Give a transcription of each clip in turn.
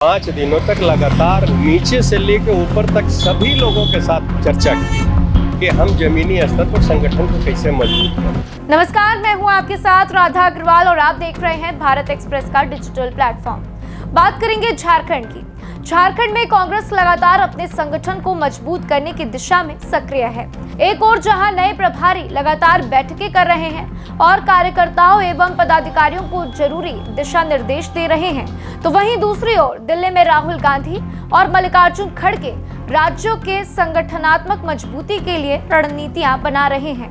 5 दिनों तक लगातार नीचे से लेकर ऊपर तक सभी लोगों के साथ चर्चा की कि हम जमीनी स्तर पर संगठन को कैसे मजबूत करें। नमस्कार, मैं हूं आपके साथ राधा अग्रवाल और आप देख रहे हैं भारत एक्सप्रेस का डिजिटल प्लेटफॉर्म। बात करेंगे झारखंड की। झारखंड में कांग्रेस लगातार अपने संगठन को मजबूत करने की दिशा में सक्रिय है। एक ओर जहां नए प्रभारी लगातार बैठकें कर रहे हैं और कार्यकर्ताओं एवं पदाधिकारियों को जरूरी दिशा निर्देश दे रहे हैं, तो वहीं दूसरी ओर दिल्ली में राहुल गांधी और मल्लिकार्जुन खड़गे राज्यों के संगठनात्मक मजबूती के लिए रणनीतियां बना रहे हैं।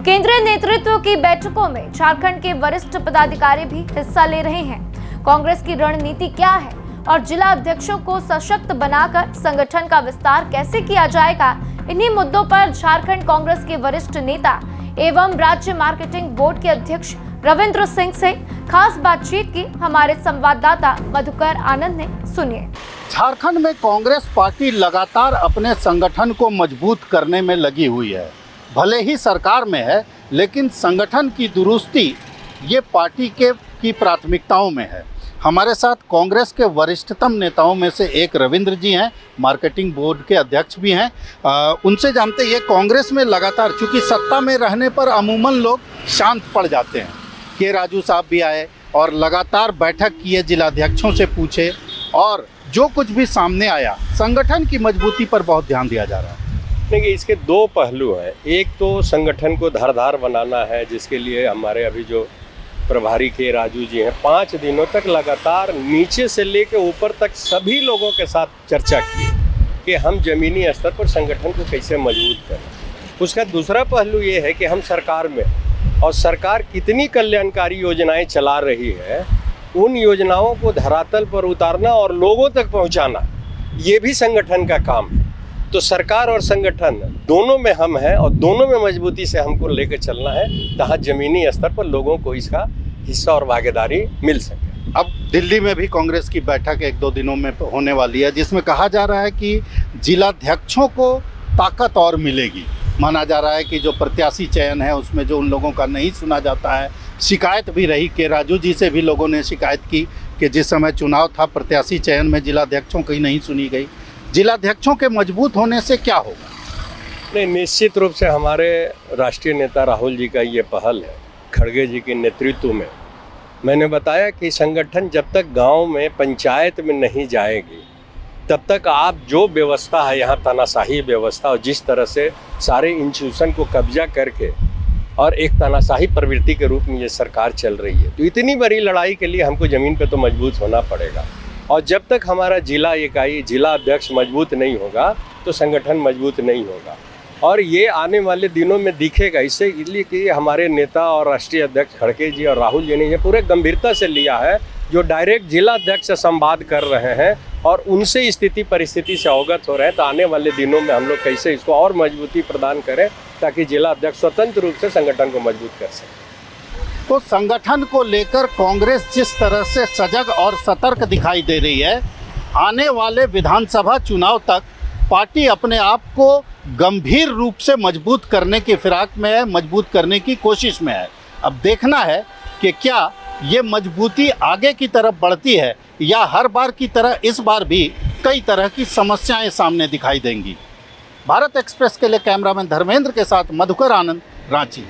केंद्रीय नेतृत्व की बैठकों में झारखंड के वरिष्ठ पदाधिकारी भी हिस्सा ले रहे हैं। कांग्रेस की रणनीति क्या है और जिला अध्यक्षों को सशक्त बनाकर संगठन का विस्तार कैसे किया जाएगा, इन्हीं मुद्दों पर झारखंड कांग्रेस के वरिष्ठ नेता एवं राज्य मार्केटिंग बोर्ड के अध्यक्ष रविंद्र सिंह से खास बातचीत की हमारे संवाददाता मधुकर आनंद ने। सुनिए। झारखंड में कांग्रेस पार्टी लगातार अपने संगठन को मजबूत करने में लगी हुई है। भले ही सरकार में है, लेकिन संगठन की दुरुस्ती ये पार्टी की प्राथमिकताओं में है। हमारे साथ कांग्रेस के वरिष्ठतम नेताओं में से एक रविंद्र जी हैं, मार्केटिंग बोर्ड के अध्यक्ष भी हैं। उनसे जानते ये कांग्रेस में लगातार, चूँकि सत्ता में रहने पर अमूमन लोग शांत पड़ जाते हैं। के राजू साहब भी आए और लगातार बैठक किए, जिलाध्यक्षों से पूछे और जो कुछ भी सामने आया, संगठन की मजबूती पर बहुत ध्यान दिया जा रहा है। देखिए, इसके दो पहलू हैं। एक तो संगठन को धारदार बनाना है, जिसके लिए हमारे अभी जो प्रभारी के राजू जी हैं 5 दिनों तक लगातार नीचे से लेकर ऊपर तक सभी लोगों के साथ चर्चा की कि हम जमीनी स्तर पर संगठन को कैसे मजबूत करें। उसका दूसरा पहलू ये है कि हम सरकार में और सरकार कितनी कल्याणकारी योजनाएं चला रही है, उन योजनाओं को धरातल पर उतारना और लोगों तक पहुंचाना, ये भी संगठन का काम है। तो सरकार और संगठन दोनों में हम हैं और दोनों में मजबूती से हमको लेकर चलना है, ताकि जमीनी स्तर पर लोगों को इसका हिस्सा और भागीदारी मिल सके। अब दिल्ली में भी कांग्रेस की बैठक 1-2 दिनों में होने वाली है, जिसमें कहा जा रहा है कि जिलाध्यक्षों को ताकत और मिलेगी। माना जा रहा है कि जो प्रत्याशी चयन है उसमें जो उन लोगों का नहीं सुना जाता है, शिकायत भी रही के राजू जी से भी लोगों ने शिकायत की कि जिस समय चुनाव था प्रत्याशी चयन में जिलाध्यक्षों की नहीं सुनी गई। जिलाध्यक्षों के मजबूत होने से क्या होगा? नहीं, निश्चित रूप से हमारे राष्ट्रीय नेता राहुल जी का ये पहल है, खड़गे जी के नेतृत्व में। मैंने बताया कि संगठन जब तक गांव में पंचायत में नहीं जाएगी, तब तक आप जो व्यवस्था है यहाँ, तानाशाही व्यवस्था, और जिस तरह से सारे इंस्टीट्यूशन को कब्जा करके और एक तानाशाही प्रवृत्ति के रूप में ये सरकार चल रही है, तो इतनी बड़ी लड़ाई के लिए हमको ज़मीन पे तो मजबूत होना पड़ेगा। और जब तक हमारा जिला इकाई, जिला अध्यक्ष मजबूत नहीं होगा तो संगठन मजबूत नहीं होगा। और ये आने वाले दिनों में दिखेगा, इससे इसलिए कि हमारे नेता और राष्ट्रीय अध्यक्ष खड़गे जी और राहुल जी ने ये पूरे गंभीरता से लिया है, जो डायरेक्ट जिला अध्यक्ष से संवाद कर रहे हैं और उनसे स्थिति परिस्थिति से अवगत हो रहे हैं। तो आने वाले दिनों में हम लोग कैसे इसको और मजबूती प्रदान करें, ताकि जिला अध्यक्ष स्वतंत्र रूप से संगठन को मजबूत कर सकें। तो संगठन को लेकर कांग्रेस जिस तरह से सजग और सतर्क दिखाई दे रही है, आने वाले विधानसभा चुनाव तक पार्टी अपने आप को गंभीर रूप से मजबूत करने की फिराक में है, मजबूत करने की कोशिश में है। अब देखना है कि क्या ये मजबूती आगे की तरफ बढ़ती है या हर बार की तरह इस बार भी कई तरह की समस्याएं सामने दिखाई देंगी। भारत एक्सप्रेस के लिए कैमरामैन धर्मेंद्र के साथ मधुकर आनंद, रांची।